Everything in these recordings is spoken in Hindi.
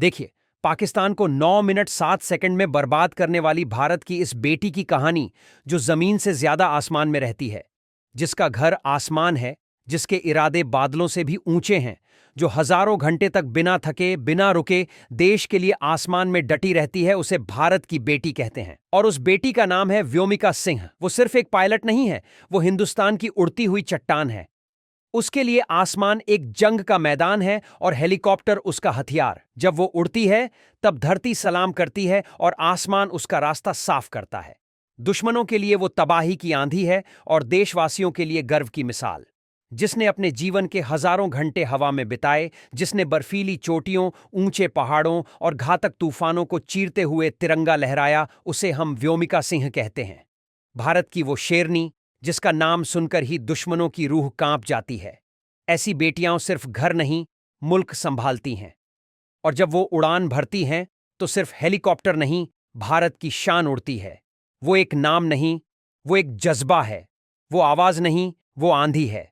देखिए, पाकिस्तान को 9 मिनट 7 सेकंड में बर्बाद करने वाली भारत की इस बेटी की कहानी, जो जमीन से ज्यादा आसमान में रहती है, जिसका घर आसमान है, जिसके इरादे बादलों से भी ऊंचे हैं, जो हजारों घंटे तक बिना थके बिना रुके देश के लिए आसमान में डटी रहती है, उसे भारत की बेटी कहते हैं। और उस बेटी का नाम है व्योमिका सिंह। वो सिर्फ एक पायलट नहीं है, वो हिंदुस्तान की उड़ती हुई चट्टान है। उसके लिए आसमान एक जंग का मैदान है और हेलीकॉप्टर उसका हथियार। जब वो उड़ती है तब धरती सलाम करती है और आसमान उसका रास्ता साफ करता है। दुश्मनों के लिए वो तबाही की आंधी है और देशवासियों के लिए गर्व की मिसाल। जिसने अपने जीवन के हजारों घंटे हवा में बिताए, जिसने बर्फीली चोटियों, ऊंचे पहाड़ों और घातक तूफानों को चीरते हुए तिरंगा लहराया, उसे हम व्योमिका सिंह कहते हैं। भारत की वो शेरनी, जिसका नाम सुनकर ही दुश्मनों की रूह कांप जाती है। ऐसी बेटियां सिर्फ घर नहीं, मुल्क संभालती हैं। और जब वो उड़ान भरती हैं तो सिर्फ हेलीकॉप्टर नहीं, भारत की शान उड़ती है। वो एक नाम नहीं, वो एक जज्बा है। वो आवाज नहीं, वो आंधी है।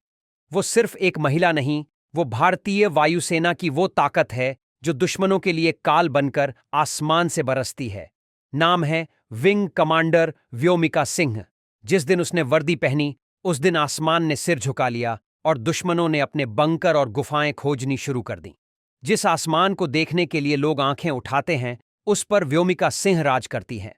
वो सिर्फ एक महिला नहीं, वो भारतीय वायुसेना की वो ताकत है जो दुश्मनों के लिए काल बनकर आसमान से बरसती है। नाम है विंग कमांडर व्योमिका सिंह। जिस दिन उसने वर्दी पहनी, उस दिन आसमान ने सिर झुका लिया और दुश्मनों ने अपने बंकर और गुफाएं खोजनी शुरू कर दी। जिस आसमान को देखने के लिए लोग आंखें उठाते हैं, उस पर व्योमिका सिंह राज करती हैं।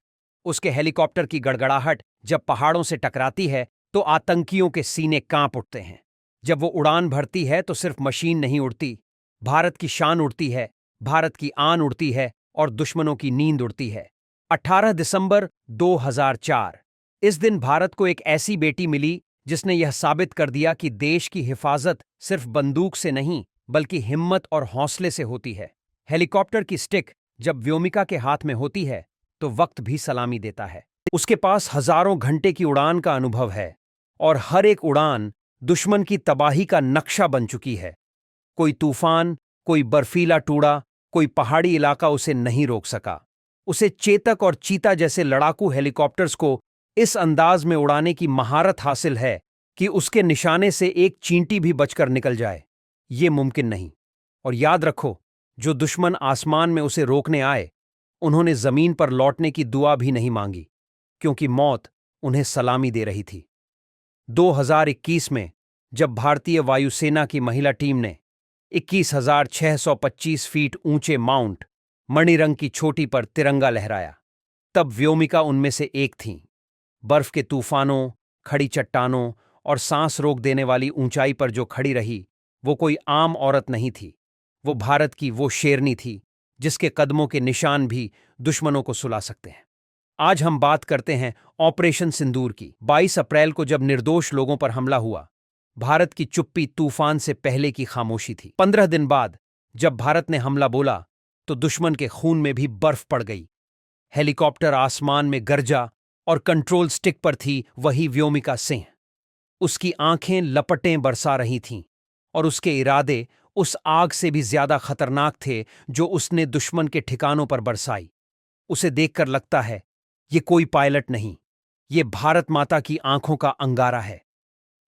उसके हेलीकॉप्टर की गड़गड़ाहट जब पहाड़ों से टकराती है तो आतंकियों के सीने कांप उठते हैं। जब वो उड़ान भरती है तो सिर्फ मशीन नहीं उड़ती, भारत की शान उड़ती है, भारत की आन उड़ती है और दुश्मनों की नींद उड़ती है। 18 दिसंबर 2004, इस दिन भारत को एक ऐसी बेटी मिली जिसने यह साबित कर दिया कि देश की हिफाजत सिर्फ बंदूक से नहीं, बल्कि हिम्मत और हौसले से होती है। हेलीकॉप्टर की स्टिक जब व्योमिका के हाथ में होती है तो वक्त भी सलामी देता है। उसके पास हजारों घंटे की उड़ान का अनुभव है और हर एक उड़ान दुश्मन की तबाही का नक्शा बन चुकी है। कोई तूफान, कोई बर्फीला टूड़ा, कोई पहाड़ी इलाका उसे नहीं रोक सका। उसे चेतक और चीता जैसे लड़ाकू हेलीकॉप्टर्स को इस अंदाज में उड़ाने की महारत हासिल है कि उसके निशाने से एक चींटी भी बचकर निकल जाए। ये मुमकिन नहीं। और याद रखो, जो दुश्मन आसमान में उसे रोकने आए, उन्होंने जमीन पर लौटने की दुआ भी नहीं मांगी, क्योंकि मौत उन्हें सलामी दे रही थी। 2021 में जब भारतीय वायुसेना की महिला टीम ने 21,625 फीट ऊंचे माउंट मणिरंग की चोटी पर तिरंगा लहराया, तब व्योमिका उनमें से एक थीं। बर्फ के तूफानों, खड़ी चट्टानों और सांस रोक देने वाली ऊंचाई पर जो खड़ी रही, वो कोई आम औरत नहीं थी। वो भारत की वो शेरनी थी जिसके कदमों के निशान भी दुश्मनों को सुला सकते हैं। आज हम बात करते हैं ऑपरेशन सिंदूर की। 22 अप्रैल को जब निर्दोष लोगों पर हमला हुआ, भारत की चुप्पी तूफान से पहले की खामोशी थी। 15 दिन बाद जब भारत ने हमला बोला तो दुश्मन के खून में भी बर्फ पड़ गई। हेलीकॉप्टर आसमान में गरजा और कंट्रोल स्टिक पर थी वही व्योमिका सिंह। उसकी आंखें लपटें बरसा रही थीं और उसके इरादे उस आग से भी ज्यादा खतरनाक थे जो उसने दुश्मन के ठिकानों पर बरसाई। उसे देखकर लगता है ये कोई पायलट नहीं, ये भारत माता की आंखों का अंगारा है।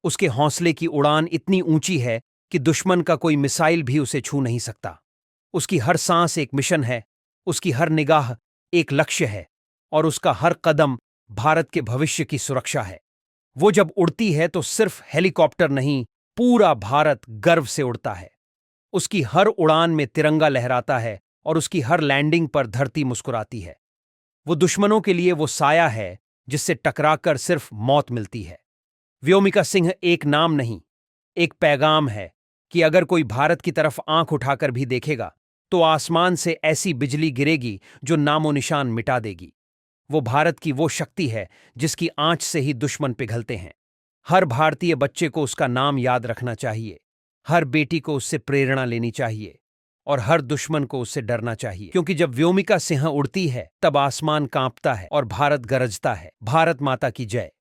उसके हौसले की उड़ान इतनी ऊंची है कि दुश्मन का कोई मिसाइल भी उसे छू नहीं सकता। उसकी हर सांस एक मिशन है, उसकी हर निगाह एक लक्ष्य है और उसका हर कदम भारत के भविष्य की सुरक्षा है। वो जब उड़ती है तो सिर्फ हेलीकॉप्टर नहीं, पूरा भारत गर्व से उड़ता है। उसकी हर उड़ान में तिरंगा लहराता है और उसकी हर लैंडिंग पर धरती मुस्कुराती है। वो दुश्मनों के लिए वो साया है जिससे टकराकर सिर्फ मौत मिलती है। व्योमिका सिंह एक नाम नहीं, एक पैगाम है कि अगर कोई भारत की तरफ आंख उठाकर भी देखेगा तो आसमान से ऐसी बिजली गिरेगी जो नामो निशान मिटा देगी। वो भारत की वो शक्ति है जिसकी आंच से ही दुश्मन पिघलते हैं। हर भारतीय बच्चे को उसका नाम याद रखना चाहिए, हर बेटी को उससे प्रेरणा लेनी चाहिए और हर दुश्मन को उससे डरना चाहिए, क्योंकि जब व्योमिका सिंह उड़ती है तब आसमान कांपता है और भारत गरजता है। भारत माता की जय।